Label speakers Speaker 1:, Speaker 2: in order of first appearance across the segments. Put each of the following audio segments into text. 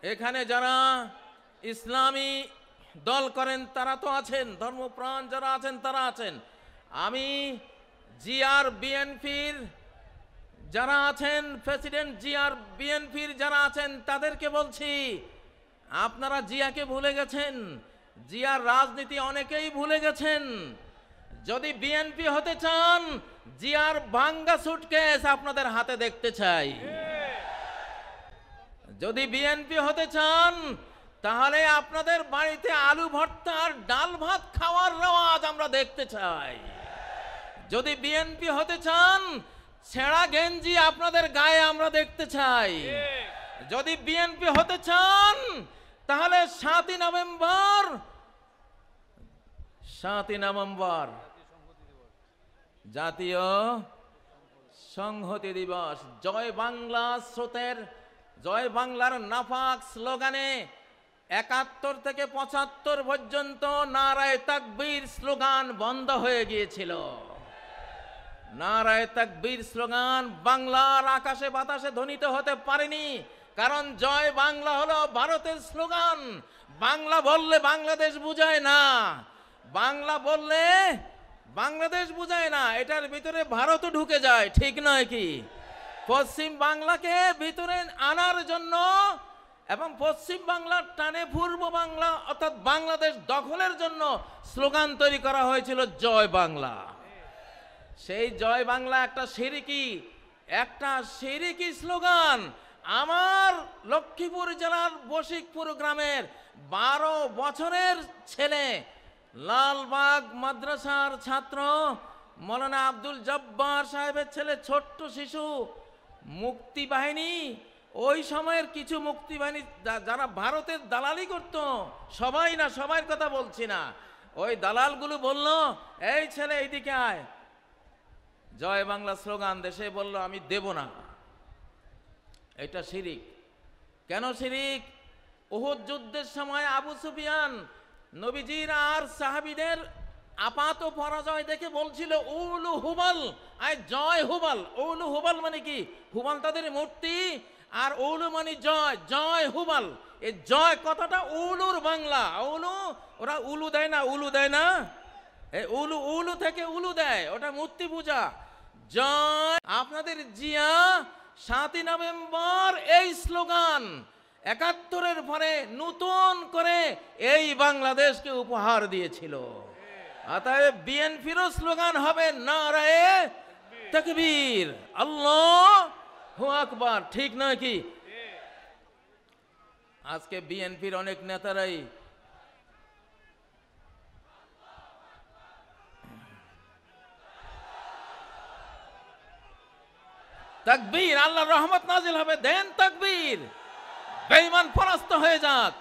Speaker 1: এখানে যারা ইসলামী দল করেন তারা তো আছেন, ধর্মপ্রাণ যারা আছেন তারা আছেন। আমি জিআর বিএনপির যারা আছেন, প্রেসিডেন্ট জিআর বিএনপির যারা আছেন তাদেরকে বলছি, আপনারা জিয়াকে ভুলে গেছেন, জিয়ার রাজনীতি অনেকেই ভুলে গেছেন। যদি বিএনপি হতে চান, জিয়ার ভাঙ্গা সুটকেস আপনাদের হাতে দেখতে চাই। যদি বিএনপি হতে চান, তাহলে আপনাদের বাড়িতে আলু ভর্তা আর ডাল ভাত খাওয়ার রেওয়াজ আমরা দেখতে চাই। যদি বিএনপি হতে চান, ছেঁড়া গেঞ্জি আপনাদের গায়ে আমরা দেখতে চাই। যদি বিএনপি হতে চান, তাহলে 7ই নভেম্বর জাতীয় সংহতি দিবস, জয় বাংলা স্রোতের, জয় বাংলার নাফাক স্লোগানে 71 থেকে 75 পর্যন্ত নারায়ে তাকবীর স্লোগান বন্ধ হয়ে গিয়েছিল। নারায়ে তাকবীর স্লোগান বাংলার আকাশে বাতাসে ধ্বনিত হতে পারেনি, কারণ জয় বাংলা হলো ভারতের স্লোগান। বাংলা বললে বাংলাদেশ বুঝায় না, বাংলা বললে বাংলাদেশ বুঝায় না, এটার ভিতরে ভারতও ঢুকে যায়, ঠিক নয় কি? পশ্চিম বাংলাকে ভিতরে আনার জন্য এবং পশ্চিম বাংলার টানে পূর্ব বাংলা অর্থাৎ বাংলাদেশ দখলের জন্য স্লোগান তৈরি করা হয়েছিল জয় বাংলা। সেই জয় বাংলা একটা সিরিকি স্লোগান। আমার লক্ষ্মীপুর জেলার বশিকপুর গ্রামের 12 বছরের ছেলে, লালবাগ মাদ্রাসার ছাত্র মৌলানা আব্দুল জব্বার সাহেবের ছেলে, ছোট্ট শিশু, মুক্তি বাহিনী, ওই সময়ের কিছু মুক্তি বাহিনী যারা ভারতের দালালি করত, সবাই না, সবার কথা বলছি না, ওই দালালগুলো বলল, এই ছেলে এইদিকে আয়, জয় বাংলা স্লোগান দেশে বলল, আমি দেব না। এটা শিরিক। কেন শিরিক? উহুদ যুদ্ধের সময় আবু সুফিয়ান নবীজির আর সাহাবীদের আপাত পরাজয় দেখে বলছিল, উলু হুবাল, আয় জয় হুবাল। উলু হুবাল মানে কি? হুবাল তাদের মূর্তি, আর উলু মানে জয়, জয় হুবাল। এই জয় কথাটা উলুর বাংলা। উলু, ওরা উলু দেয় না, উলু দেয় না, এই উলু, উলু থেকে উলু দেয়, ওটা মূর্তি পূজা। জয়। আপনাদের জিয়া 7ই নভেম্বর এই স্লোগান 71-এর পরে নতুন করে এই বাংলাদেশকে উপহার দিয়েছিল। অতএব বিএনপিরও স্লোগান হবে নারায়ে তাকবীর, আল্লাহু আকবার, ঠিক নয় কি? আজকে বিএনপির অনেক নেতারাই তাকবীর, আল্লাহর রহমত নাজিল হবে, দেন তাকবীর, বেঈমান পরাস্ত হয়ে যাক।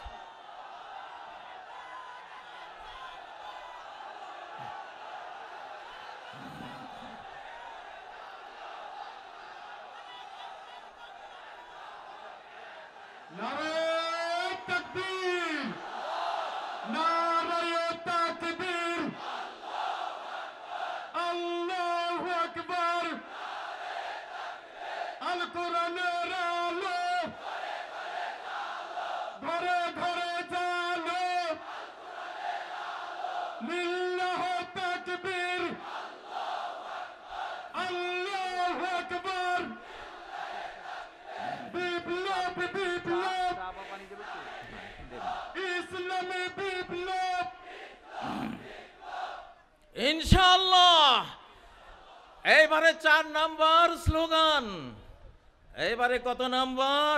Speaker 2: নারায়ে তাকবীর, নারায়ে তাকবীর, আল্লাহু আকবার, আল কোরআনের আলো ঘরে ঘরে জালো, লিল্লাহি তাকবীর, আল্লাহু আকবার, বিপ্লব বিপ্লব, ইসলামী বিপ্লব,
Speaker 1: ইনশাআল্লাহ। এইবারে 4 নম্বর স্লোগান। এইবারে কত নম্বর?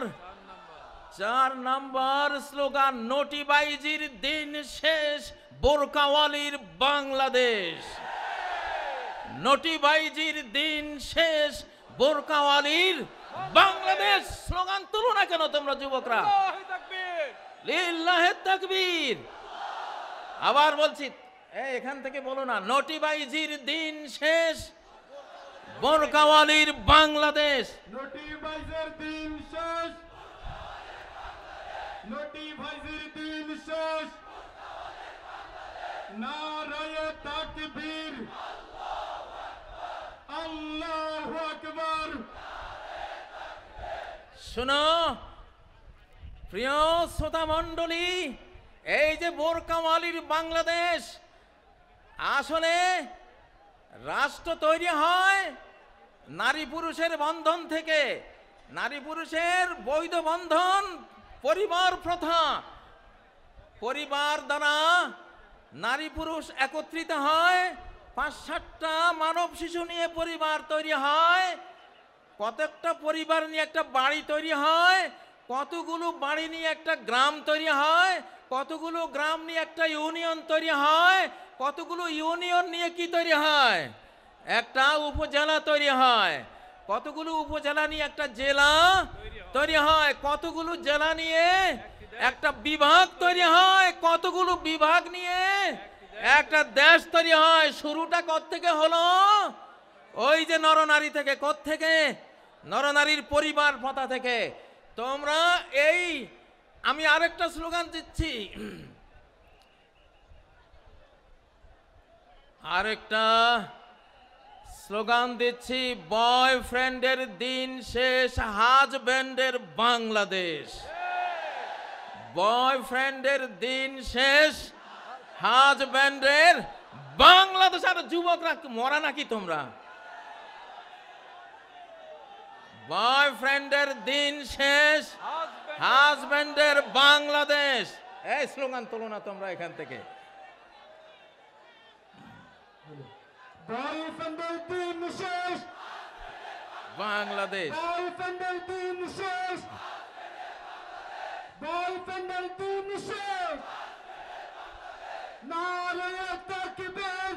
Speaker 1: 4 নম্বর স্লোগান, নোটিবাইজির দিন শেষ, বোরকাওয়ালির বাংলাদেশ। নোটিবাইজির দিন শেষ, বোরকাওয়ালির বাংলাদেশ। স্লোগান তুলো না কেন তোমরা যুবকরা? লিল্লাহি তাকবীর। আবার বলছি, এখান থেকে বলো না, নোটিবাইজির দিন শেষ, বোরকাওয়ালির বাংলাদেশ।
Speaker 2: নোটিবাইজের দিন শেষ, নোটিবাইজের দিন শেষ, নারায়ে তাকবীর, আল্লাহু আকবার।
Speaker 1: শোনো, প্রিয় শ্রোতা মণ্ডলী, এই যে বোরকাওয়ালির বাংলাদেশ, আসলে রাষ্ট্র তৈরি হয় নারী পুরুষের বন্ধন থেকে। নারী পুরুষের বৈধ বন্ধন পরিবার প্রথা। পরিবার দ্বারা নারী পুরুষ একত্রিত হয়, ৫-৭টা মানব শিশু নিয়ে পরিবার তৈরি হয়। কতকটা পরিবার নিয়ে একটা বাড়ি তৈরি হয়, কতগুলো বাড়ি নিয়ে একটা গ্রাম তৈরি হয়, কতগুলো গ্রাম নিয়ে একটা ইউনিয়ন তৈরি হয়, কতগুলো ইউনিয়ন নিয়ে কি তৈরি হয়, একটা উপজেলা তৈরি হয়, কতগুলো উপজেলা নিয়ে একটা জেলা তৈরি হয়, কতগুলো জেলা নিয়ে একটা বিভাগ তৈরি হয়, কতগুলো বিভাগ নিয়ে একটা দেশ তৈরি হয়। শুরুটা কোত্থেকে হলো? ওই যে নরনারী থেকে। কোত্থেকে? নরনারীর পরিবার প্রথা থেকে। তোমরা এই, আমি আরেকটা স্লোগান দিচ্ছি, আরেকটা স্লোগান দিচ্ছি, বয়ফ্রেন্ডের দিন শেষ, হাজব্যান্ডের বাংলাদেশ। বয়ফ্রেন্ডের দিন শেষ, হাজব্যান্ডের বাংলাদেশ। আর যুবকরা মরা নাকি তোমরা? বয়ফ্রেন্ডের দিন শেষ, হাজব্যান্ডের বাংলাদেশ। এই স্লোগান তোলো না তোমরা এখান থেকে।
Speaker 2: বয়ফ্রেন্ডের দিন শেষ,
Speaker 1: বাংলাদেশ।
Speaker 2: বয়ফ্রেন্ডের দিন শেষ, বয়ফ্রেন্ডের দিন শেষ। নারে তাকবীর,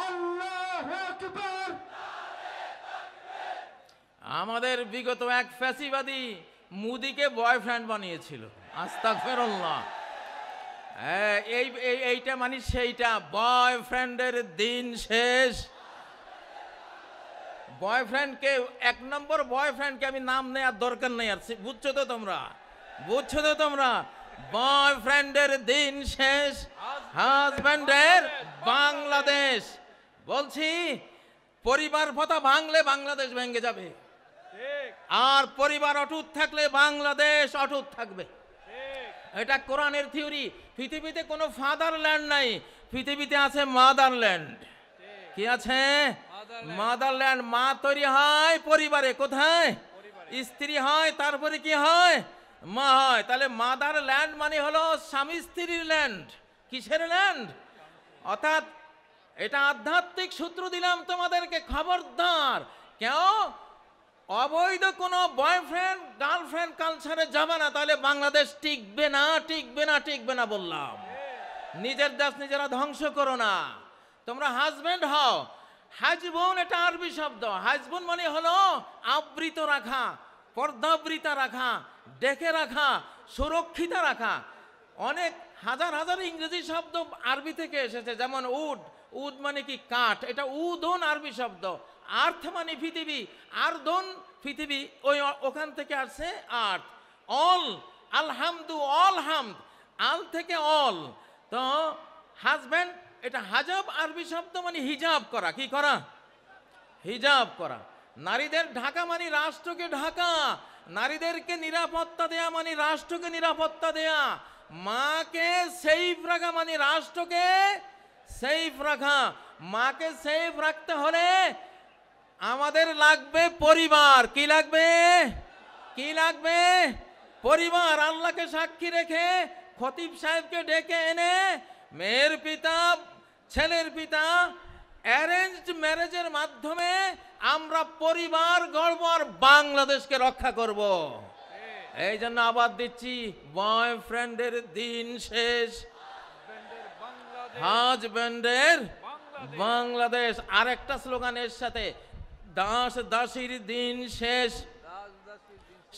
Speaker 2: আল্লাহু আকবার।
Speaker 1: আমাদের বিগত এক ফ্যাসিবাদী মুদিকে বয়ফ্রেন্ড বানিয়েছিল। আস্তাগফিরুল্লাহ। এইটা মানে সেইটা, বয়ফ্রেন্ডের দিন শেষ। বয়ফ্রেন্ডকে, এক নম্বর বয়ফ্রেন্ডকে আমি নাম নেওয়ার দরকার নেই আর, বুঝছো তো তোমরা? বুঝছো তো তোমরা? বয়ফ্রেন্ডের দিন শেষ, হাজব্যান্ডের বাংলাদেশ। বলছি, পরিবার প্রথা ভাঙলে বাংলাদেশ ভেঙে যাবে, আর পরিবার অটুট থাকলে বাংলাদেশ অটুট থাকবে। এটা কোরআনের থিওরি। পৃথিবীতে কোনো ফাদারল্যান্ড নাই, পৃথিবীতে আছে মাদারল্যান্ড। কি আছে? মাদারল্যান্ড। মা তৈরি হয় পরিবারে। কোথায়? স্ত্রী হয়, তারপরে কি হয়? মা হয়। তাহলে মাদারল্যান্ড মানে হলো স্বামী স্ত্রীর ল্যান্ড। কিসের ল্যান্ড? অর্থাৎ এটা আধ্যাত্মিক সূত্র দিলাম তোমাদেরকে, খবরদার কেউ অবৈধ কোনো বয়ফ্রেন্ড গার্লফ্রেন্ড কালচারে যাবে না, তাহলে বাংলাদেশ টিকবে না, টিকবে না, টিকবে না বললাম। নিজের দেশ নিজেরা ধ্বংস করো না। তোমরা হাজব্যান্ড হও। হাজবুন এটা আরবি শব্দ। হাজবুন মানে হলো আবৃত রাখা, পর্দাবৃতা রাখা, ডেকে রাখা, সুরক্ষিত রাখা। অনেক হাজার হাজার ইংরেজি শব্দ আরবি থেকে এসেছে, যেমন উড। উড মানে কি? কাঠ। এটা উদন আরবি শব্দ। আর্থ মানে পৃথিবী, আর্দন পৃথিবী, ওই ওখান থেকে আসছে আর্থ। অল, আলহামদু, অল হামদ, আল থেকে অল। তো হাজব্যান্ড এটা হাজাব আরবি শব্দ মানে হিজাব করা। কি করা? হিজাব করা। নারীদের ঢাকা মানে রাষ্ট্রকে ঢাকা। নারীদেরকে নিরাপত্তা দেয়া মানে রাষ্ট্রকে নিরাপত্তা দেয়া। মাকে সেফ রাখা মানে রাষ্ট্রকে সেফ রাখা। মাকে সেফ রাখতে হলে আমাদের লাগবে পরিবার। কি লাগবে? কি লাগবে? পরিবার। আল্লাহকে সাক্ষী রেখে খতিব সাহেবকে ডেকে এনে মেয়ের পিতা, ছেলের পিতা, অ্যারেঞ্জড ম্যারেজের মাধ্যমে আমরা পরিবার গড়ব আর বাংলাদেশকে রক্ষা করব। এই জন্য আবার দিচ্ছি, বয়ফ্রেন্ডের দিন শেষ, হাজব্যান্ডের বাংলাদেশ। আরেকটা স্লোগান এর সাথে, দাস দাসীর দিন শেষ,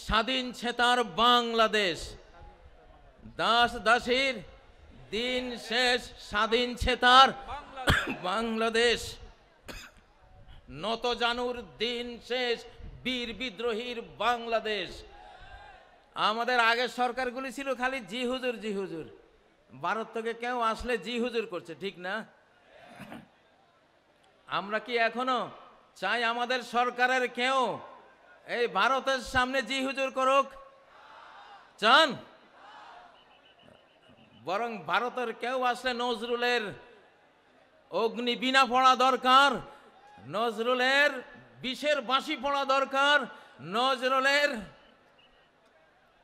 Speaker 1: স্বাধীন চেতার বাংলাদেশ। দাস দাসীর দিন শেষ, স্বাধীন চেতার বাংলাদেশ। নত জানুর দিন শেষ, বীর বিদ্রোহীর বাংলাদেশ। আমাদের আগের সরকারগুলি ছিল খালি জি হুজুর, জি হুজুর। ভারত থেকে কেউ আসলে জি হুজুর করছে, ঠিক না? আমরা কি এখনো চাই আমাদের সরকারের কেউ এই ভারতের সামনে জি হুজুর করুক? চান? বরং ভারতের কেউ আসলে নজরুলের অগ্নিবীণা পড়া দরকার, নজরুলের বিষের বাঁশি পড়া দরকার, নজরুলের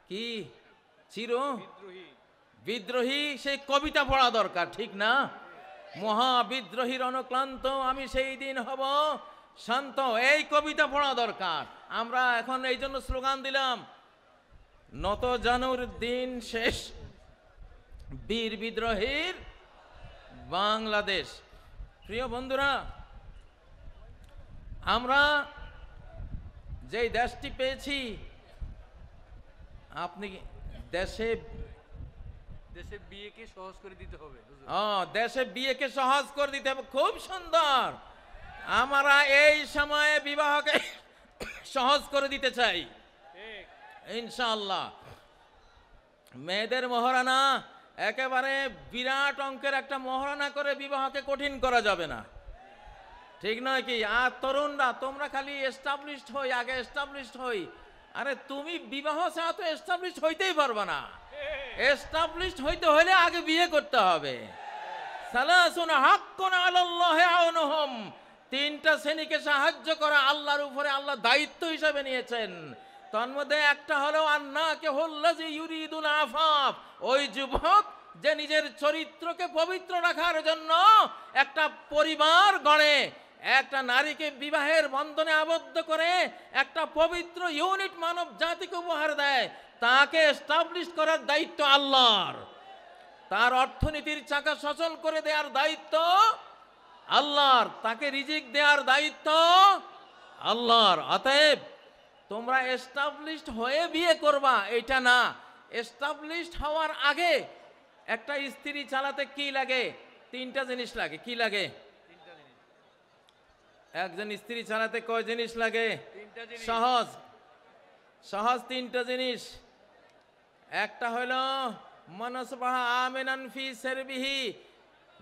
Speaker 1: কি চির বিদ্রোহী সেই কবিতা পড়া দরকার, ঠিক না? মহাবিদ্রোহীর অনুক্লান্ত আমি সেই দিন হব শান্ত, এই কবিতা পড়া দরকার। আমরা এখন এই জন্য স্লোগান দিলাম, নত জানুর দিন শেষ, বীর বিদ্রোহীর বাংলাদেশ। প্রিয় বন্ধুরা, আমরা যেই দেশটি পেয়েছি, আপনি দেশে
Speaker 3: দেশে বিয়েকে সহজ করে দিতে হবে হুজুর।
Speaker 1: দেশে বিয়েকে সহজ করে দিতে হবে, খুব সুন্দর। আমরা এই সময়ে বিবাহকে সহজ করে দিতে চাই
Speaker 3: ঠিক।
Speaker 1: ইনশাআল্লাহ। মেয়েদের মহারানা একেবারে বিরাট অঙ্কের একটা মহারানা করে বিবাহকে কঠিন করা যাবে না, ঠিক নয় কি? আর তরুণরা তোমরা খালি এস্টাবলিশড হই, আগে এস্টাবলিশড হই। আরে তুমি বিবাহ ছাড়া তো এস্টাবলিশড হইতেই পারবে না। এস্টাবলিশড হইতে হলে আগে বিয়ে করতে হবে। সালাসুন হাক্কুন আলাল্লাহি আউনুহুম, তিনটা শ্রেণীকে সাহায্য করা আল্লাহর উপরে আল্লাহ দায়িত্ব হিসাবে নিয়েছেন। তন্মধ্যে একটা হলো আন্নাকে হুল্লাজি ইউরিদুল আফাফ, ওই যুবক যে নিজের চরিত্রকে পবিত্র রাখার জন্য একটা পরিবার গড়ে, একটা নারীকে বিবাহের বন্ধনে আবদ্ধ করে একটা পবিত্র ইউনিট মানব জাতিকে উপহার দেয়, তাকে এস্টাবলিশ করার দায়িত্ব আল্লাহর। তার অর্থনীতির চাকা সচল করে দেওয়ার দায়িত্ব আল্লাহর, তাকে রিজিক দেওয়ার দায়িত্ব আল্লাহর। অতএব তোমরা এস্টাবলিশড হয়ে বিয়ে করবা এটা না, এস্টাবলিশড হওয়ার আগে একটা স্ত্রী চালাতে কি লাগে? তিনটা জিনিস লাগে। কি লাগে? একজন স্ত্রী চালাতে কয় জিনিস লাগে? সহজ সহজ তিনটা জিনিস। একটা হলো মানসবাহ আমিনান ফি সারবিহি,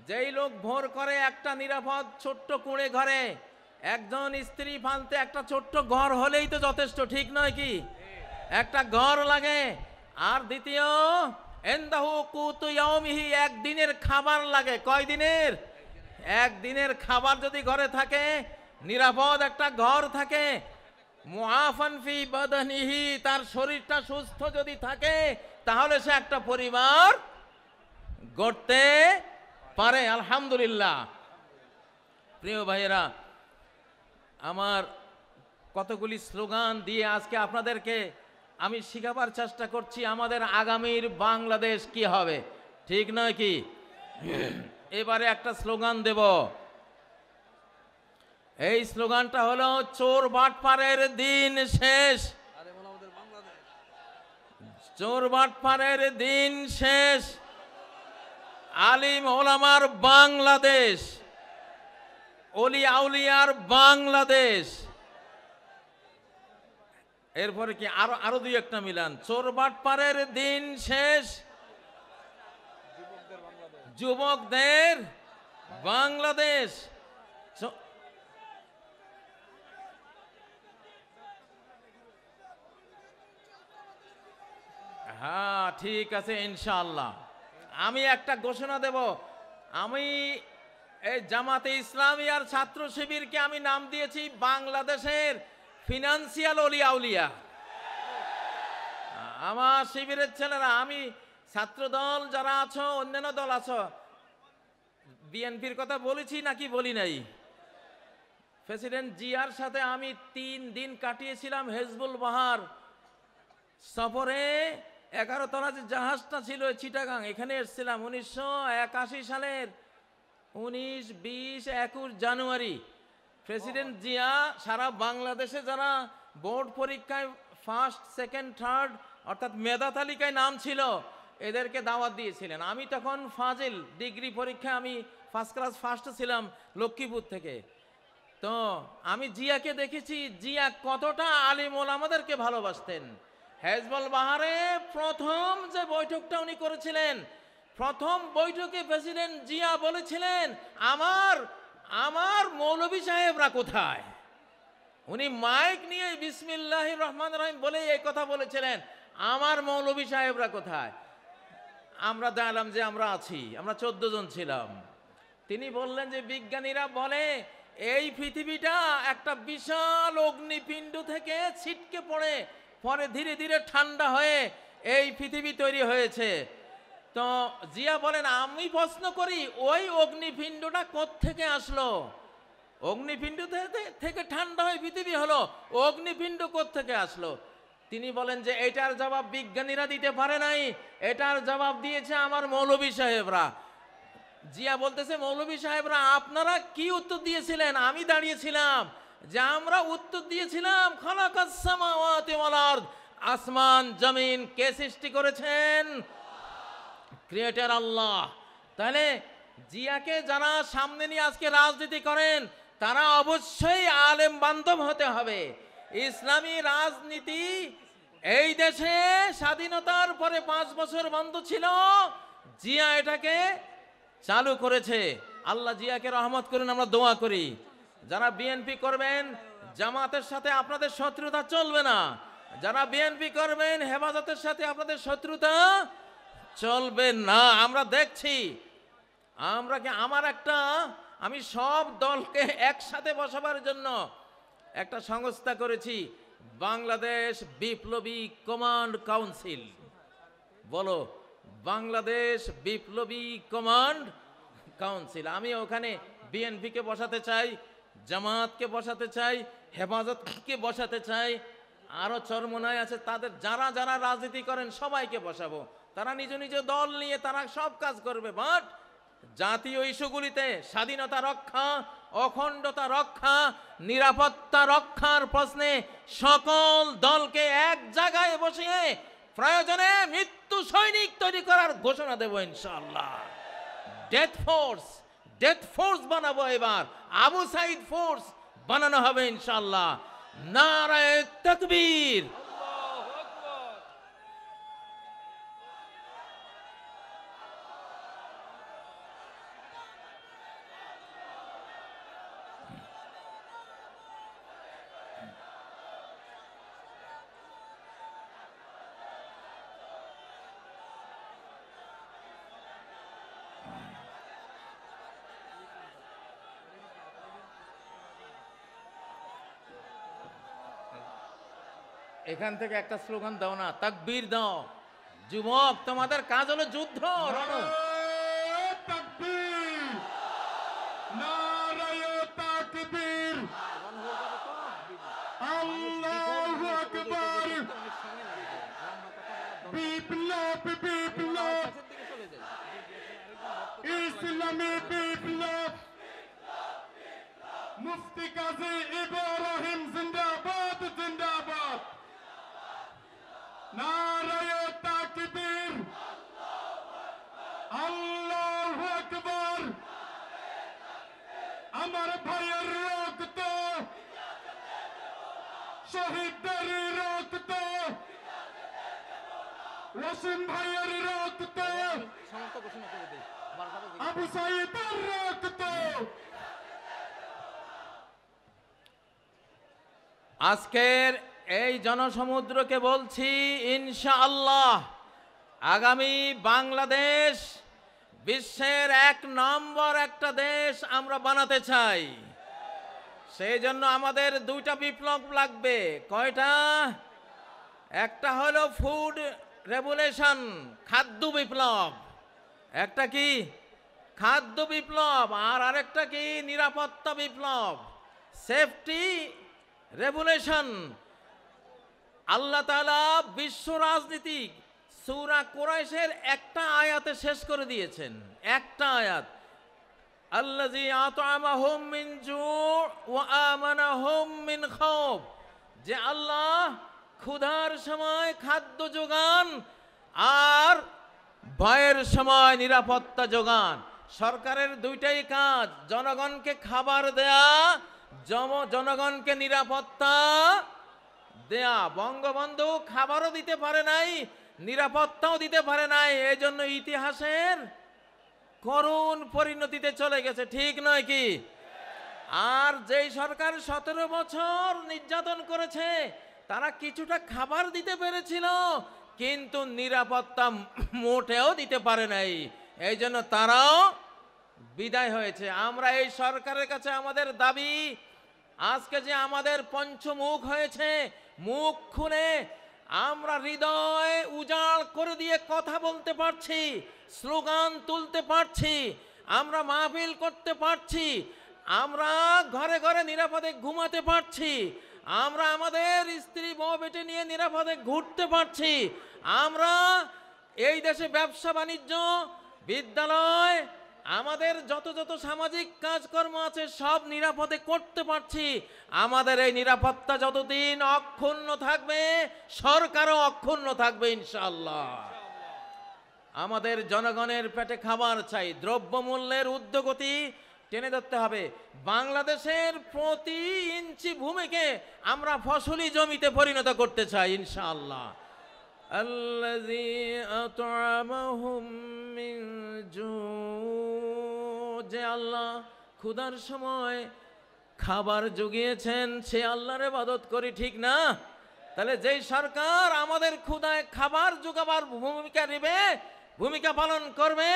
Speaker 1: যেই লোক ভোর করে একটা নিরাপদ ছোট্ট কুঁড়ে ঘরে, একজন স্ত্রী ফালতে একটা ছোট্ট ঘর হলেই তো যথেষ্ট, ঠিক নয় কি? একটা ঘর লাগে। আর দ্বিতীয় এন্দাহু কুতু ইয়াউমিহি, একদিনের খাবার লাগে। কয় দিনের? একদিনের খাবার যদি ঘরে থাকে, নিরাপদ একটা ঘর থাকে, মুআফান ফি বাদানিহি, তার শরীরটা সুস্থ যদি থাকে, তাহলে সে একটা পরিবার গড়তে পারে। আলহামদুলিল্লাহ। প্রিয় ভাইয়েরা আমার, কতগুলি স্লোগান দিয়ে আজকে আপনাদেরকে আমি শিখাবার চেষ্টা করছি আমাদের আগামীর বাংলাদেশ কি হবে, ঠিক নয় কি? এবারে একটা স্লোগান দেব। এই স্লোগানটা হলো চোর বাটপারের দিন শেষ। চোর বাটপারের দিন শেষ, আলিম ওলামার বাংলাদেশ, অলি আউলিয়ার বাংলাদেশ। এরপরে কি আরো দুই একটা মিলান। চোর বাটপারের দিন শেষ, যুবকদের বাংলাদেশ। হ্যাঁ ঠিক আছে ইনশাআল্লাহ। আমি একটা ঘোষণা দেব, আমি এই জামাতে ইসলামী আর ছাত্র শিবিরকে আমি নাম দিয়েছি বাংলাদেশের ফিনান্সিয়াল অলি আউলিয়া। আমার শিবিরের ছেলেরা, আমি ছাত্র দল যারা আছো, অন্যান্য দল আছো, বিএনপির কথা বলেছি নাকি বলি নাই? প্রেসিডেন্ট জিয়ার সাথে আমি 3 দিন কাটিয়েছিলাম হেজবুল বাহার সফরে। 11 তলা যে জাহাজটা ছিল চিটাগাং, এখানে এসেছিলাম 1981 সালের 19, 20, 21 জানুয়ারি। প্রেসিডেন্ট জিয়া সারা বাংলাদেশে যারা বোর্ড পরীক্ষায় ফার্স্ট, সেকেন্ড, থার্ড অর্থাৎ মেধা তালিকায় নাম ছিল, এদেরকে দাওয়াত দিয়েছিলেন। আমি তখন ফাজিল ডিগ্রি পরীক্ষায় আমি ফার্স্ট ক্লাস ফার্স্ট ছিলাম লক্ষ্মীপুর থেকে। তো আমি জিয়াকে দেখেছি, জিয়া কতটা আলিম ওলামাদেরকে ভালোবাসতেন। হেজবুল বাহারে প্রথম যে বৈঠকটা উনি করেছিলেন, প্রথম বৈঠকে প্রেসিডেন্ট জিয়া বলেছিলেন, আমার মৌলভী সাহেবরা কোথায়? উনি মাইক নিয়ে বিসমিল্লাহির রহমানির রহিম বলে এই কথা বলেছিলেন, আমার মৌলভী সাহেবরা কোথায়? আমরা জানলাম যে আমরা আছি, আমরা 14 জন ছিলাম। তিনি বললেন যে বিজ্ঞানীরা বলে এই পৃথিবীটা একটা বিশাল অগ্নিপিণ্ড থেকে ছিটকে পড়ে পরে ধীরে ধীরে ঠান্ডা হয়ে এই পৃথিবী তৈরি হয়েছে। তো জিয়া বলেন, আমি প্রশ্ন করি ওই অগ্নিপিণ্ডটা কোত্থেকে আসলো? অগ্নিপিণ্ড থেকে ঠান্ডা হয়ে পৃথিবী হলো, অগ্নিপিণ্ড কোত্থেকে আসলো? তিনি বলেন যে এটার জবাব বিজ্ঞানীরা দিতে পারে নাই, এটার জবাব দিয়েছে আমার মৌলভী সাহেবরা। জিয়া বলতেছে, মৌলভী সাহেবরা আপনারা কি উত্তর দিয়েছিলেন? আমি দাঁড়িয়েছিলাম যে আমরা উত্তর দিয়েছিলাম খালাকাস সামাওয়াতি ওয়াল আরদ, আসমান জমিন কে সৃষ্টি করেছেন? ক্রিয়েটর আল্লাহ। তাহলে জিয়াকে যারা সামনে নিয়ে আজকে রাজনীতি করেন তারা অবশ্যই আলেম বান্ধব হতে হবে। ইসলামী রাজনীতি এই দেশে স্বাধীনতার পরে 5 বছর বন্ধ ছিল, জিয়া এটাকে চালু করেছে। আল্লাহ জিয়াকে রহমত করুন, আমরা দোয়া করি। যারা বিএনপি করবেন, জামাতের সাথে আপনাদের শত্রুতা চলবে না। যারা বিএনপি করবেন, হেফাজতের সাথে আপনাদের শত্রুতা চলবে না। আমরা দেখছি, আমি সব দলকে একসাথে বসাবার জন্য একটা সংস্থা করেছি, বাংলাদেশ বিপ্লবী কমান্ড কাউন্সিল। বলো, বাংলাদেশ বিপ্লবী কমান্ড কাউন্সিল। আমি ওখানে বিএনপিকে বসাতে চাই, জামাতকে বসাতে চাই, হেফাজতকে বসাতে চাই, আরো চরমনায় আছে তাদের, যারা যারা রাজনীতি করেন সবাইকে বসাবো। তারা নিজ নিজ দল নিয়ে তারা সব কাজ করবে, বাট জাতীয় ইস্যুগুলিতে স্বাধীনতা রক্ষা, অখণ্ডতা রক্ষা, নিরাপত্তা রক্ষার প্রশ্নে সকল দলকে এক জায়গায় বসিয়ে প্রয়োজনে মৃত্যু সৈনিক তৈরি করার ঘোষণা দেব ইনশাআল্লাহ। ডেথ ফোর্স বানাবো, এবার আবু সাইদ ফোর্স বানানো হবে ইনশাআল্লাহ। নারায়ে তাকবীর। এখান থেকে একটা স্লোগান দাও না, তাকবীর দাও। যুবক, তোমাদের কাজ হলো যুদ্ধ। রণ
Speaker 2: তাকবীর, নারায়ে তাকবীর, আল্লাহু আকবার। বিপ্লব বিপ্লব, ইসলামী বিপ্লব, মুফতি কাজী ইব্রাহিম জিন্দাবাদ জিন্দাবাদ। নারায়ে তাকবীর, আল্লাহু আকবার। আমার ভাইয়ের রক্ত, শহীদদের রক্ত, ওয়াসিম ভাইয়ের রক্ত, আবু সাইদের রক্ত।
Speaker 1: আজকের এই জনসমুদ্রকে বলছি, ইনশাআল্লাহ আগামী বাংলাদেশ বিশ্বের 1 নম্বর একটা দেশ আমরা বানাতে চাই। সেই জন্য আমাদের 2টা বিপ্লব লাগবে। কয়টা? একটা হলো ফুড রেভলিউশন, খাদ্য বিপ্লব। একটা কি? খাদ্য বিপ্লব। আর আরেকটা কি? নিরাপত্তা বিপ্লব, সেফটি রেভলিউশন। আল্লাহ তাআলা বিশ্ব রাজনীতি সূরা কুরাইশের একটা আয়াতে শেষ করে দিয়েছেন। একটা আয়াত, আল্লাযী আত'আমাহুম মিন জু' ওয়া আমানাহুম মিন খাউফ, যে আল্লাহ ক্ষুধার সময় খাদ্য যোগান আর ভয়ের সময় নিরাপত্তা যোগান। সরকারের 2টাই কাজ, জনগণকে খাবার দেয়া, জনগণকে নিরাপত্তা দেয়া। বঙ্গবন্ধু খাবারও দিতে পারে নাই, নিরাপত্তাও দিতে পারে নাই, এই জন্য ইতিহাসের করুণ পরিণতিতে চলে গেছে, ঠিক নয় কি? আর যেই সরকার 17 বছর নির্যাতন করেছে, তারা কিছুটা খাবার দিতে পেরেছিল, কিন্তু নিরাপত্তা মোটেও দিতে পারে নাই। এই জন্য তারাও বিদায় হয়েছে। আমরা এই সরকারের কাছে আমাদের দাবি, আজকে যে আমাদের পঞ্চমুখ হয়েছে, মুখ খুলে আমরা হৃদয় উজাড় করে দিয়ে কথা বলতে পারছি, স্লোগান তুলতে পারছি, আমরা মাহফিল করতে পারছি, আমরা ঘরে ঘরে নিরাপদে ঘুমাতে পারছি, আমরা আমাদের স্ত্রী বউ বেটে নিয়ে নিরাপদে ঘুরতে পারছি, আমরা এই দেশে ব্যবসা বাণিজ্য, বিদ্যালয়, আমাদের যত যত সামাজিক কাজকর্ম আছে সব নিরাপদে করতে পারছি। আমাদের এই নিরাপত্তা যতদিন অক্ষুণ্ণ থাকবে, সরকারও অক্ষুণ্ণ থাকবে ইনশাআল্লাহ। আমাদের জনগণের পেটে খাবার চাই, দ্রব্যমূল্যের ঊর্ধ্বগতি টেনে ধরতে হবে। বাংলাদেশের প্রতি ইঞ্চি ভূমিকে আমরা ফসলি জমিতে পরিণত করতে চাই ইনশাআল্লাহ। আল্লাযী আত'আমাহুম মিন জু, যে আল্লাহ ক্ষুধার সময় খাবার জুগিয়েছেন, সে আল্লাহর ইবাদত করি, ঠিক না? তাহলে যেই সরকার আমাদের ক্ষুধায় খাবার জোগাবার ভূমিকা নেবে, ভূমিকা পালন করবে,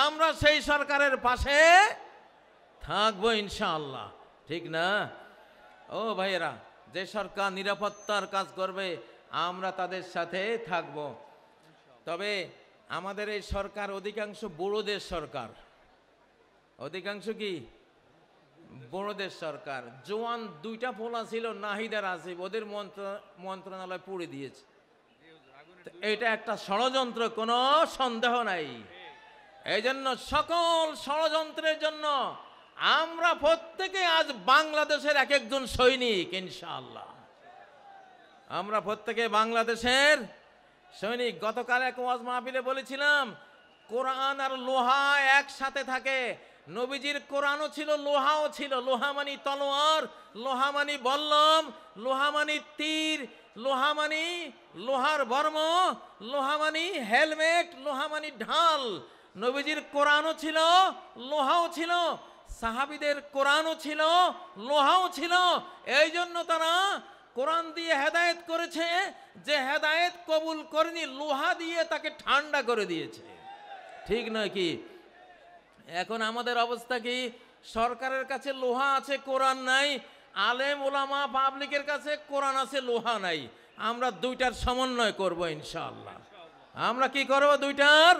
Speaker 1: আমরা সেই সরকারের পাশে থাকবো ইনশাআল্লাহ, ঠিক না? ও ভাইয়েরা, যে সরকার নিরাপত্তার কাজ করবে আমরা তাদের সাথে থাকব। তবে আমাদের এই সরকার অধিকাংশ বড়দের সরকার, অধিকাংশ কি বড়দের সরকার। জোয়ান দুইটা পোলা ছিল, নাহিদ আর আসিফ, ওদের মন্ত্রণালয় পুড়ে দিয়েছে। এটা একটা ষড়যন্ত্র, কোনো সন্দেহ নাই। এই জন্য সকল ষড়যন্ত্রের জন্য আমরা প্রত্যেকে আজ বাংলাদেশের এক একজন সৈনিক ইনশাআল্লাহ। আমরা প্রত্যেকে বাংলাদেশের সৈনিক। গতকাল এক ওয়াজ মাহফিলে বলেছিলাম, কোরআন আর লোহা একসাথে থাকে। নবীজির কোরআনও ছিল, লোহাও ছিল। লোহা মানি তলোয়ার, লোহা মানি বল্লম, লোহা মানি তীর, লোহা মানি লোহার বর্ম, লোহা মানি হেলমেট, লোহা মানি ঢাল। নবীজির কোরআনও ছিল, লোহাও ছিল। সাহাবীদের কোরআনও ছিল, লোহাও ছিল। এই জন্য তারা কোরআন দিয়ে হেদায়েত করেছে, যে হেদায়েত কবুল করেনি লোহা দিয়ে তাকে ঠান্ডা করে দিয়েছে, ঠিক নয় কি? এখন আমাদের অবস্থা কি? সরকারের কাছে লোহা আছে, কোরআন নাই। আলেম ওলামা পাবলিকের কাছে কোরআন আছে, লোহা নাই। আমরা দুইটার সমন্বয় করব ইনশাআল্লাহ। আমরা কি করব? দুইটার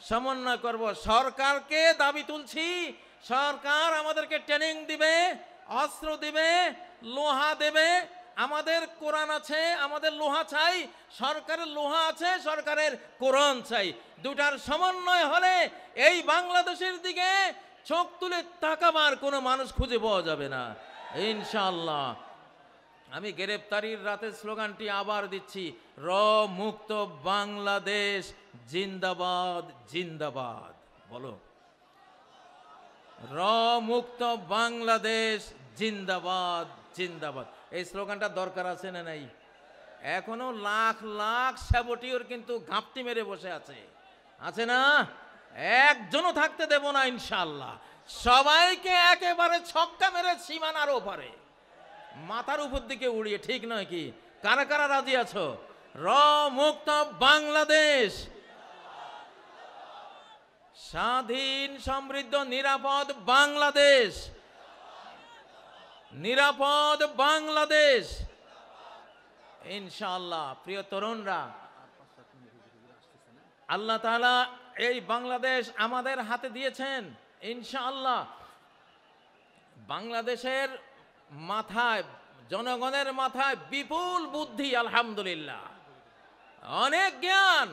Speaker 1: সমন্বয় করব। সরকারকে দাবি তুলছি, সরকার আমাদেরকে ট্রেনিং দিবে, অস্ত্র দিবে, লোহা দেবে। আমাদের কোরআন আছে, আমাদের লোহা চাই। সরকারের লোহা আছে, সরকারের কোরআন চাই। দুটার সমন্বয় হলে এই বাংলাদেশের দিকে চোখ তুলে তাকাবার কোনো মানুষ খুঁজে পাওয়া যাবে না ইনশাআল্লাহ। আমি গ্রেপ্তারির রাতের স্লোগানটি আবার দিচ্ছি, র মুক্ত বাংলাদেশ জিন্দাবাদ জিন্দাবাদ। বলো, র মুক্ত বাংলাদেশ জিন্দাবাদ জিন্দাবাদ। এই স্লোগানটা দরকার আছে না নাই? এখনো লাখ লাখ স্যাবটিওর কিন্তু ঘাপটি মেরে বসে আছে, আছে না? একজনও থাকতে দেব না ইনশাআল্লাহ। সবাইকে একেবারে ছক্কা মেরে সীমানার ওপারে, মাথার উপর দিকে উড়িয়ে, ঠিক নয় কি? কারা কারা রাজি আছো? র মুক্ত বাংলাদেশ, স্বাধীন সমৃদ্ধ নিরাপদ বাংলাদেশ, নিরাপদ বাংলাদেশ ইনশাআল্লাহ। প্রিয় তরুণরা, আল্লাহ তাআলা এই বাংলাদেশ আমাদের হাতে দিয়েছেন ইনশাআল্লাহ। বাংলাদেশের মাথায়, জনগণের মাথায় বিপুল বুদ্ধি, আলহামদুলিল্লাহ, অনেক জ্ঞান।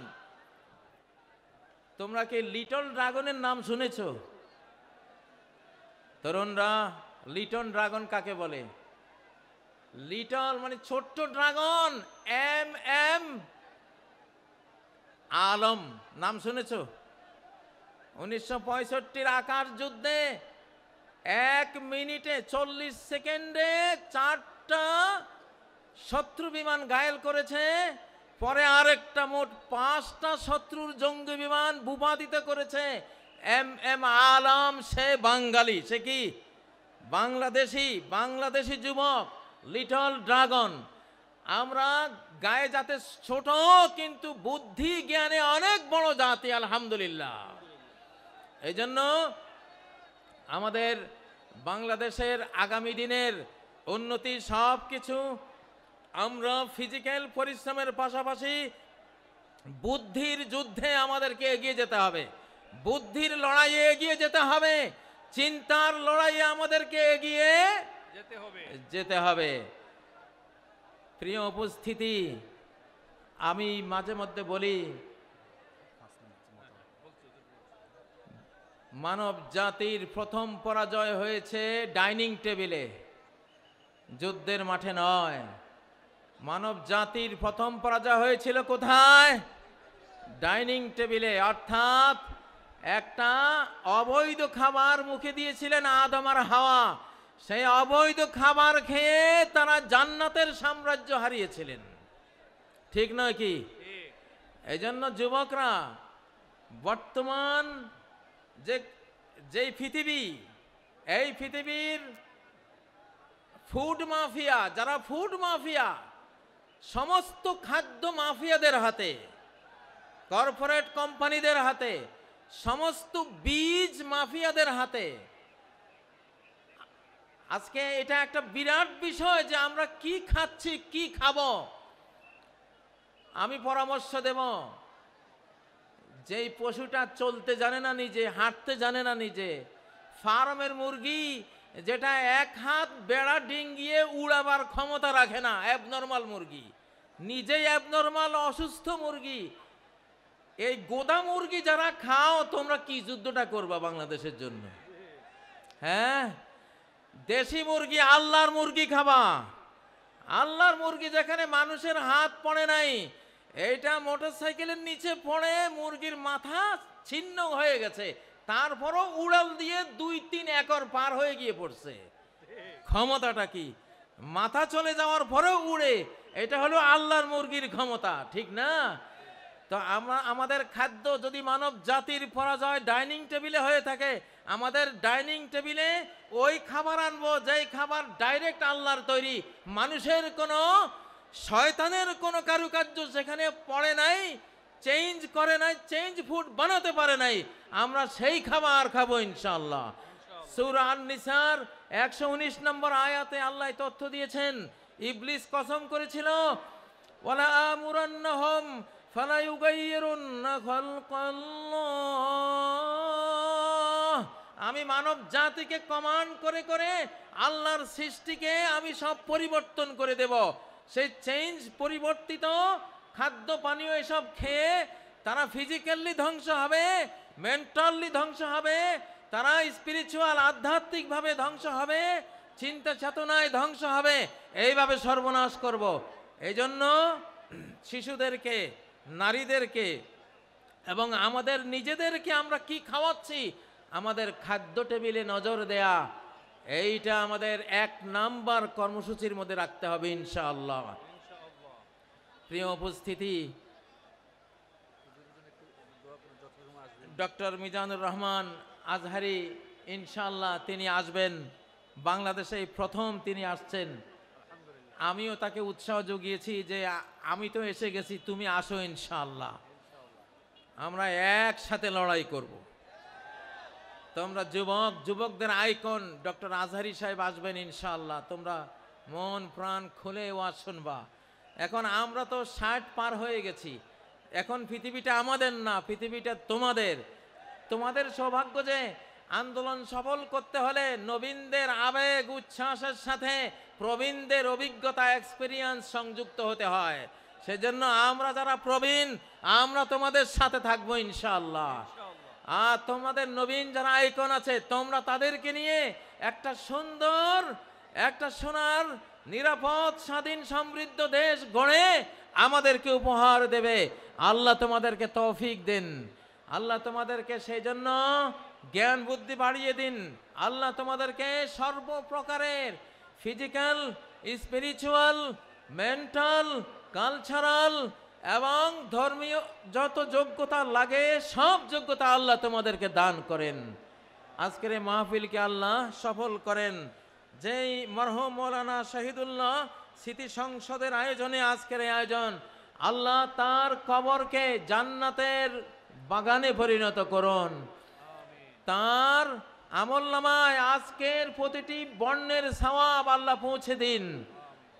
Speaker 1: তোমরা কি লিটল ড্রাগনের নাম শুনেছো? তরুণরা, লিটল ড্রাগন কাকে বলে? লিটল মানে ছোট্ট ড্রাগন, এম এম আলম নাম শুনেছো? 1965 আকাশ যুদ্ধে 1 মিনিটে 40 সেকেন্ডে 4টা শত্রু বিমান ঘায়েল করেছে। পরে আরেকটা মোট 5টা শত্রুর জঙ্গি বিমান ভূপাতিত করেছে। এম এম আলম, সে বাঙালি, সে কি বাংলাদেশি, বাংলাদেশি যুবক, লিটল ড্রাগন। আমরা গায়ে যাতে ছোট, কিন্তু বুদ্ধি জ্ঞানে অনেক বড় জাতি, আলহামদুলিল্লাহ। এই জন্য আমাদের বাংলাদেশের আগামী দিনের উন্নতি সব কিছু আমরা ফিজিক্যাল পরিশ্রমের পাশাপাশি বুদ্ধির যুদ্ধে আমাদেরকে এগিয়ে যেতে হবে, বুদ্ধির লড়াইয়ে এগিয়ে যেতে হবে, চিন্তার লড়াইয়ে আমাদেরকে এগিয়ে যেতে হবে। প্রিয় উপস্থিতি, আমি মাঝে মধ্যে বলি, মানব জাতির প্রথম পরাজয় হয়েছে ডাইনিং টেবিলে, যুদ্ধের মাঠে নয়। মানব জাতির প্রথম পরাজয় হয়েছিল কোথায়? ডাইনিং টেবিলে। অর্থাৎ একটা অবৈধ খাবার মুখে দিয়েছিলেন আদম আর হাওয়া, সেই অবৈধ খাবার খেয়ে তারা জান্নাতের সাম্রাজ্য হারিয়েছিলেন। ঠিক নয় কি? এই জন্য যুবকরা, বর্তমান যেই পৃথিবী, এই পৃথিবীর ফুড মাফিয়া, যারা ফুড মাফিয়া, সমস্ত খাদ্য মাফিয়াদের হাতে, কর্পোরেট কোম্পানিদের হাতে, সমস্ত বীজ মাফিয়াদের হাতে। আজকে এটা একটা বিরাট বিষয় যে আমরা কি খাচ্ছি, কি খাবো। আমি পরামর্শ দেব, যেই পশুটা চলতে জানে না নিজে, হাঁটতে জানে না নিজে, ফার্মের মুরগি যেটা এক হাত বেড়া ডিঙ্গিয়ে উড়াবার ক্ষমতা রাখে না, অ্যাবনর্মাল মুরগি, নিজেই অ্যাবনর্মাল অসুস্থ মুরগি, এই গোদা মুরগি যারা খাও, তোমরা কি যুদ্ধটা করবা বাংলাদেশের জন্য? হ্যাঁ, দেশি মুরগি, আল্লাহর মুরগি খাবা। আল্লাহর মুরগি যেখানে মানুষের হাত পড়ে নাই, এইটা মোটরসাইকেলের নিচে পড়ে মুরগির মাথা ছিন্ন হয়ে গেছে, তারপরও উড়াল দিয়ে 2-3 একর পার হয়ে গিয়ে পড়ছে। ক্ষমতাটা কি? মাথা চলে যাওয়ার পরেও উড়ে। এটা হলো আল্লাহর মুরগির ক্ষমতা, ঠিক না? তো আমাদের খাদ্য যদি মানব জাতির পরাজয় ডাইনিং টেবিলে হয়ে থাকে, আমাদের ডাইনিং টেবিলে ওই খাবার আনবো যেই খাবার ডাইরেক্ট আল্লাহর তৈরি, মানুষের কোনো, শয়তানের কোনো কারুকার্য সেখানে পড়ে নাই, চেঞ্জ করে নাই, চেঞ্জ ফুড বানাতে পারে নাই। আমরা সেই খাবার খাবো ইনশাআল্লাহ। সূরা আন-নিসার 119 নম্বর আয়াতে আল্লাহ তথ্য দিয়েছেন, ইবলিস কসম করেছিল, ওয়ালা আমুরান্নাহুম ফালা ইউগাইয়িরুন্না খালকাল্লাহ, আমি মানব জাতিকে কমান্ড করে করে আল্লাহর সৃষ্টিকে আমি সব পরিবর্তন করে দেব। সেই চেঞ্জ, পরিবর্তিত খাদ্য পানীয় এসব খেয়ে তারা ফিজিক্যালি ধ্বংস হবে, মেন্টালি ধ্বংস হবে, তারা স্পিরিচুয়াল, আধ্যাত্মিকভাবে ধ্বংস হবে, চিন্তা চেতনায় ধ্বংস হবে। এইভাবে সর্বনাশ করব। এই জন্য শিশুদেরকে, নারীদেরকে এবং আমাদের নিজেদেরকে আমরা কি খাওয়াচ্ছি, আমাদের খাদ্য টেবিলে নজর দেয়া, এইটা আমাদের 1 নাম্বার কর্মসূচির মধ্যে রাখতে হবে ইনশাআল্লাহ। প্রিয় উপস্থিতি, ডক্টর মিজানুর রহমান আজহারি ইনশাআল্লাহ তিনি আসবেন, বাংলাদেশে প্রথম তিনি আসছেন। আমিও তাকে উৎসাহ জুগিয়েছি যে আমি তো এসে গেছি, তুমি আসো ইনশাআল্লাহ, আমরা একসাথে লড়াই করব। তোমরা যুবকদের আইকন ডক্টর আজহারি সাহেব আসবেন ইনশাআল্লাহ, তোমরা মন প্রাণ খুলে ওয়াজ শুনবা। এখন আমরা তো 60 পার হয়ে গেছি, এখন পৃথিবীটা আমাদের না, পৃথিবীটা তোমাদের। তোমাদের সৌভাগ্য যে আন্দোলন সফল করতে হলে নবীনদের আবেগ উচ্ছ্বাসের সাথে প্রবীণদের অভিজ্ঞতা, এক্সপিরিয়েন্স সংযুক্ত হতে হয়। সেজন্য আমরা যারা প্রবীণ, আমরা তোমাদের সাথে থাকবো ইনশাআল্লাহ। আর তোমাদের নবীন যারা আইকন আছে, তোমরা তাদেরকে নিয়ে একটা সুন্দর, একটা সোনার, নিরাপদ, স্বাধীন, সমৃদ্ধ দেশ গড়ে আমাদেরকে উপহার দেবে। আল্লাহ তোমাদেরকে তৌফিক দিন, আল্লাহ তোমাদেরকে সেই জন্য জ্ঞান বুদ্ধি বাড়িয়ে দিন। আল্লাহ তোমাদেরকে সর্বপ্রকারের ফিজিক্যাল, স্পিরিচুয়াল, মেন্টাল, কালচারাল এবং ধর্মীয় যত যোগ্যতা লাগে সব যোগ্যতা আল্লাহ তোমাদেরকে দান করেন। আজকের এই মাহফিলকে আল্লাহ সফল করেন। যেই মরহুম মৌলানা শহীদুল্লাহ স্মৃতি সংসদের আয়োজনে আজকের এই আয়োজন, আল্লাহ তার কবরকে জান্নাতের বাগানে পরিণত করুন। তার আমলনামায় আজকের প্রতিটি বর্ণের সওয়াব আল্লাহ পৌঁছে দিন।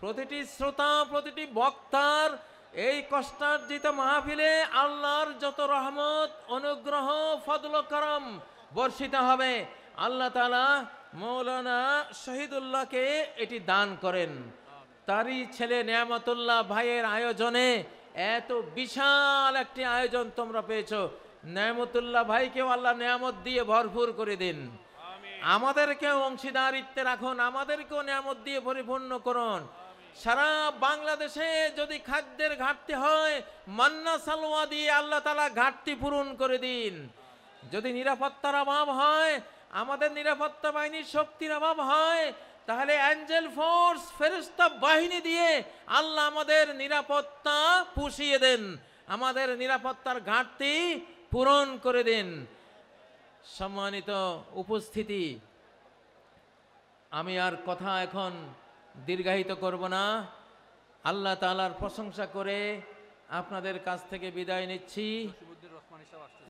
Speaker 1: প্রতিটি শ্রোতা, প্রতিটি বক্তার এই কষ্টার্জিত মাহফিলে আল্লাহর যত রহমত, অনুগ্রহ, ফজল ও করম বর্ষিত হবে, আল্লাহ তাআলা মৌলানা শহীদুল্লাহকে এটি দান করেন। তারই ছেলে নেয়ামতুল্লাহ ভাইয়ের আয়োজনে এত বিশাল একটি আয়োজন তোমরা পেয়েছো। নেয়ামতুল্লাহ ভাইকেও আল্লাহ নেয়ামত দিয়ে ভরপুর করে দিন। আমাদেরকেও অংশীদারিত্বে রাখুন, আমাদেরকেও নেয়ামত দিয়ে পরিপূর্ণ করুন। সারা বাংলাদেশে যদি খাদ্যের ঘাটতি হয়, মান্না সালোয়া দিয়ে আল্লাহ তাআলা ঘাটতি পূরণ করে দিন। যদি নিরাপত্তার অভাব হয়, আমাদের নিরাপত্তা বাহিনীর শক্তির অভাব হয়, তাহলে অ্যাঞ্জেল ফোর্স, ফেরেশতা বাহিনী দিয়ে আল্লাহ আমাদের নিরাপত্তা পুষিয়ে দেন, আমাদের নিরাপত্তার ঘাটতি পূরণ করে দিন। সম্মানিত উপস্থিতি, আমি আর কথা এখন দীর্ঘায়িত করব না। আল্লাহ তাআলার প্রশংসা করে আপনাদের কাছ থেকে বিদায় নিচ্ছি।
Speaker 3: রহমান সাহেব আসছে।